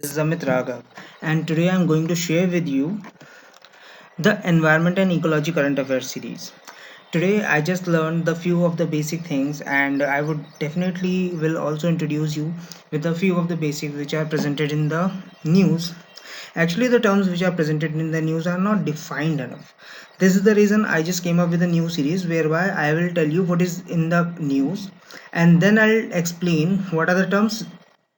This is Amit Raghav, and today I'm going to share with you the Environment and Ecology Current Affairs series. Today, I just learned the few of the basic things, and I would definitely will also introduce you with a few of the basics which are presented in the news. Actually, the terms which are presented in the news are not defined enough. This is the reason I just came up with a new series whereby I will tell you what is in the news, and then I'll explain what are the terms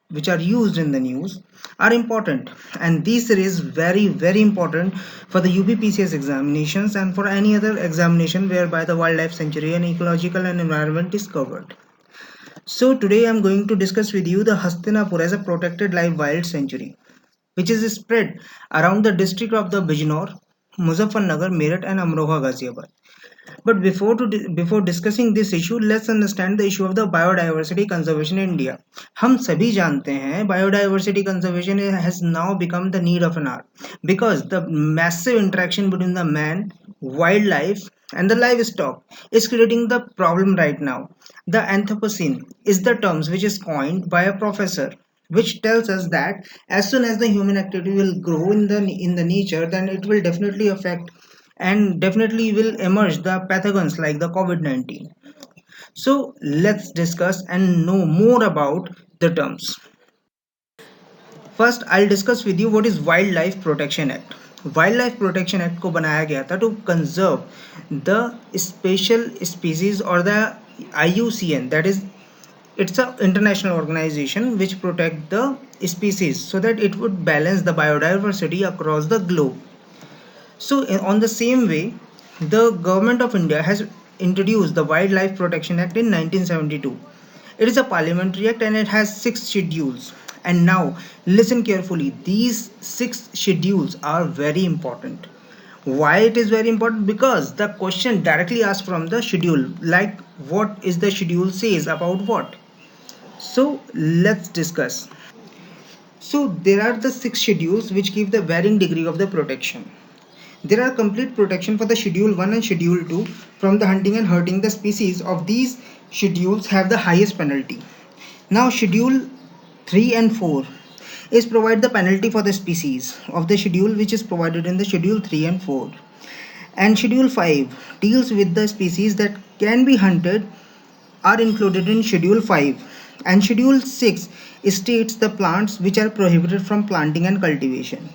which are used in the news are important, and this is very important for the UPPCS examinations and for any other examination whereby the wildlife sanctuary and ecological and environment is covered. So today I'm going to discuss with you the Hastinapur as a protected live wild sanctuary, which is spread around the district of the Bijnor, Muzaffarnagar, Meerut and Amroha, Ghaziabad. But before discussing this issue, let's understand the issue of the biodiversity conservation in India. हम सभी जानते हैं biodiversity conservation has now become the need of an hour because the massive interaction between the man, wildlife, and the livestock is creating the problem right now. The Anthropocene is the terms which is coined by a professor which tells us that as soon as the human activity will grow in the nature, then it will definitely affect and definitely will emerge the pathogens like the COVID-19. So let's discuss and know more about the terms. First, I'll discuss with you what is Wildlife Protection Act. Wildlife Protection Act को बनाया गया था to conserve the special species or the IUCN, that is it's a international organization which protect the species so that it would balance the biodiversity across the globe. So, on the same way, the government of India has introduced the Wildlife Protection Act in 1972. It is a parliamentary act and it has six schedules. And now, listen carefully, these six schedules are very important. Why it is very important? Because the question directly asked from the schedule, like what is the schedule says about what. So, let's discuss. So, there are the six schedules which give the varying degree of the protection. There are complete protection for the Schedule 1 and Schedule 2 from the hunting and hurting the species of these schedules have the highest penalty. Now Schedule 3 and 4 is provide the penalty for the species of the schedule which is provided in the Schedule 3 and 4. And Schedule 5 deals with the species that can be hunted are included in Schedule 5, and Schedule 6 states the plants which are prohibited from planting and cultivation.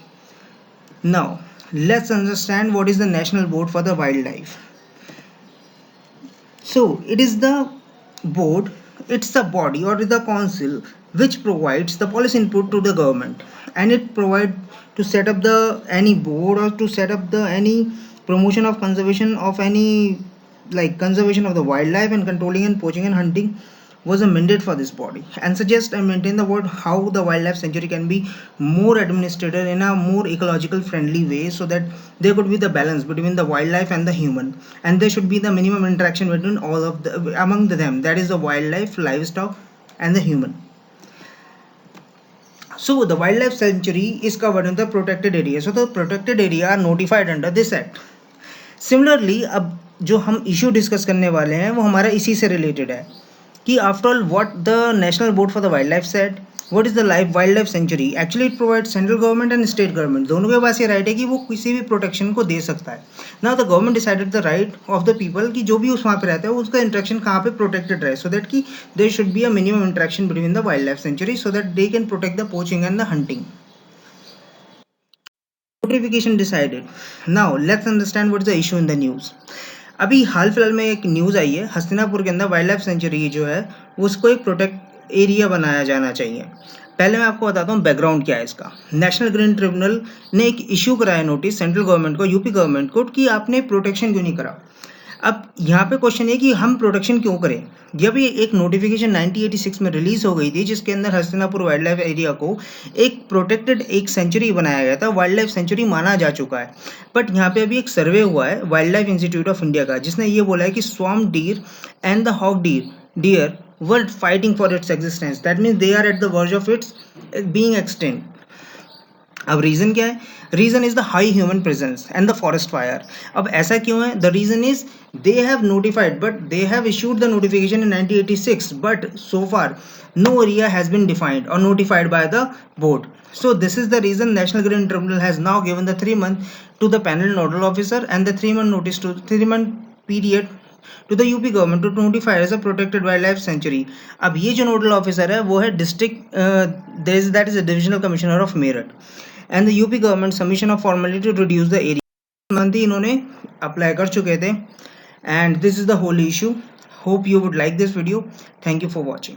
Now, let's understand what is the National Board for the Wildlife. So, it is the board, it's the body or the council which provides the policy input to the government, and it provide to set up the any board or to set up the any promotion of conservation of any like conservation of the wildlife and controlling and poaching and hunting was a mandate for this body, and suggest and maintain the word how the wildlife sanctuary can be more administered in a more ecological friendly way so that there could be the balance between the wildlife and the human, and there should be the minimum interaction between all of the among them, that is the wildlife, livestock, and the human. So the wildlife sanctuary is covered in the protected area, so the protected area are notified under this act. Similarly अब जो हम issue discuss करने वाले हैं वो हमारा इसी से रिलेटेड है कि after all what the national board for the wild life said, what is the life wild life sanctuary, actually it provide central government and state government दोनों के पास ये राइट है कि वो किसी भी प्रोटेक्शन को दे सकता है. Now the government decided the right of the people कि जो भी उस वहाँ पे रहता है उसका इंटरेक्शन कहाँ पे प्रोटेक्टेड रहे, सो दैट कि there should be a minimum interaction between the wild life sanctuary so that they can protect the poaching and the hunting. Notification decided. Now let's understand what's the issue in the news. अभी हाल फिलहाल में एक news आई है, हस्तिनापुर के अंदर wild life sanctuary जो है उसको एक प्रोटेक्ट एरिया बनाया जाना चाहिए. पहले मैं आपको बताता हूँ बैकग्राउंड क्या है इसका. नेशनल ग्रीन ट्रिब्यूनल ने एक इशू कराया नोटिस सेंट्रल गवर्नमेंट को, यूपी गवर्नमेंट को, कि आपने प्रोटेक्शन क्यों नहीं करा. अब यहाँ पे क्वेश्चन है कि हम प्रोटेक्शन क्यों करें. जब ये एक नोटिफिकेशन 1986 में रिलीज हो गई थी जिसके अंदर हस्तिनापुर वाइल्ड लाइफ एरिया को एक प्रोटेक्टेड एक सेंचुरी बनाया गया था, वाइल्ड लाइफ सेंचुरी माना जा चुका है. बट यहाँ पे अभी एक सर्वे हुआ है wild life institute of India का जिसने ये बोला है कि स्वॉर्म deer and the hog deer were fighting for its existence, that means they are at the verge of its being extinct. अब रीजन क्या है? Reason is the high human presence and the forest fire. अब ऐसा क्यों है? The reason is they have notified but they have issued the notification in 1986 but so far no area has been defined or notified by the board. So this is the reason National Green Tribunal has now given the 3 month to the panel nodal officer and the 3 month notice to 3 month period to the UP government to notify as a protected wild life sanctuary. अब ये जो nodal officer है वो है district that is a divisional commissioner of Meerut and the UP government submission of formality to reduce the area month ही इन्होंने apply कर चुके थे. And this is the whole issue. Hope you would like this video. Thank you for watching.